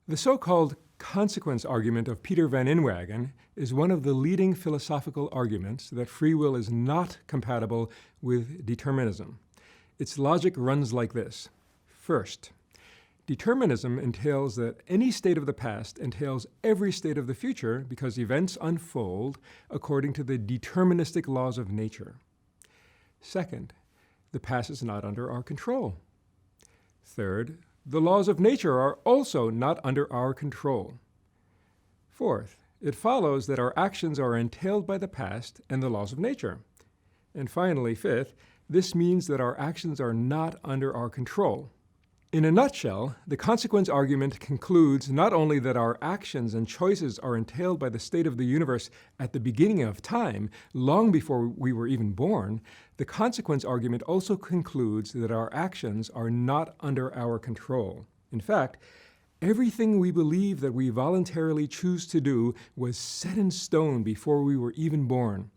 The so-called consequence argument of Peter van Inwagen is one of the leading philosophical arguments that free will is not compatible with determinism. Its logic runs like this. First, determinism entails that any state of the past entails every state of the future because events unfold according to the deterministic laws of nature. Second, the past is not under our control. Third, the laws of nature are also not under our control. Fourth, it follows that our actions are entailed by the past and the laws of nature. And finally, fifth, this means that our actions are not under our control. In a nutshell, the consequence argument concludes not only that our actions and choices are entailed by the state of the universe at the beginning of time, long before we were even born, the consequence argument also concludes that our actions are not under our control. In fact, everything we believe that we voluntarily choose to do was set in stone before we were even born.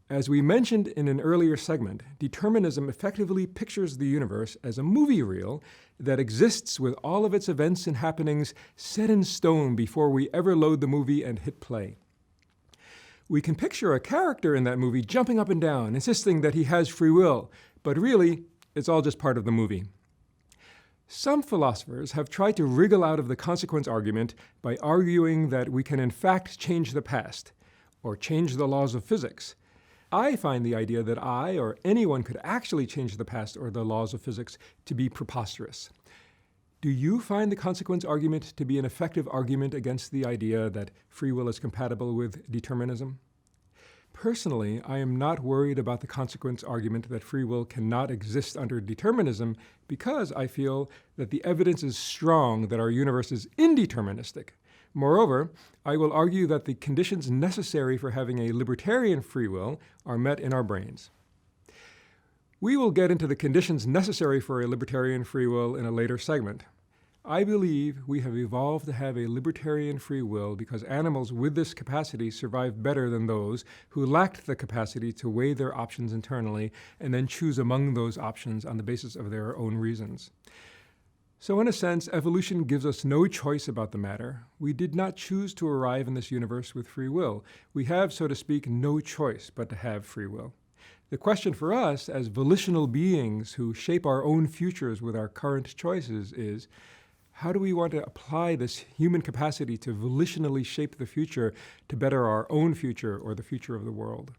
As we mentioned in an earlier segment, determinism effectively pictures the universe as a movie reel that exists with all of its events and happenings set in stone before we ever load the movie and hit play. We can picture a character in that movie jumping up and down, insisting that he has free will, but really, it's all just part of the movie. Some philosophers have tried to wriggle out of the consequence argument by arguing that we can in fact change the past, or change the laws of physics. I find the idea that I or anyone could actually change the past or the laws of physics to be preposterous. Do you find the consequence argument to be an effective argument against the idea that free will is compatible with determinism? Personally, I am not worried about the consequence argument that free will cannot exist under determinism because I feel that the evidence is strong that our universe is indeterministic. Moreover, I will argue that the conditions necessary for having a libertarian free will are met in our brains. We will get into the conditions necessary for a libertarian free will in a later segment. I believe we have evolved to have a libertarian free will because animals with this capacity survive better than those who lacked the capacity to weigh their options internally and then choose among those options on the basis of their own reasons. So in a sense, evolution gives us no choice about the matter. We did not choose to arrive in this universe with free will. We have, so to speak, no choice but to have free will. The question for us as volitional beings who shape our own futures with our current choices is, how do we want to apply this human capacity to volitionally shape the future to better our own future or the future of the world?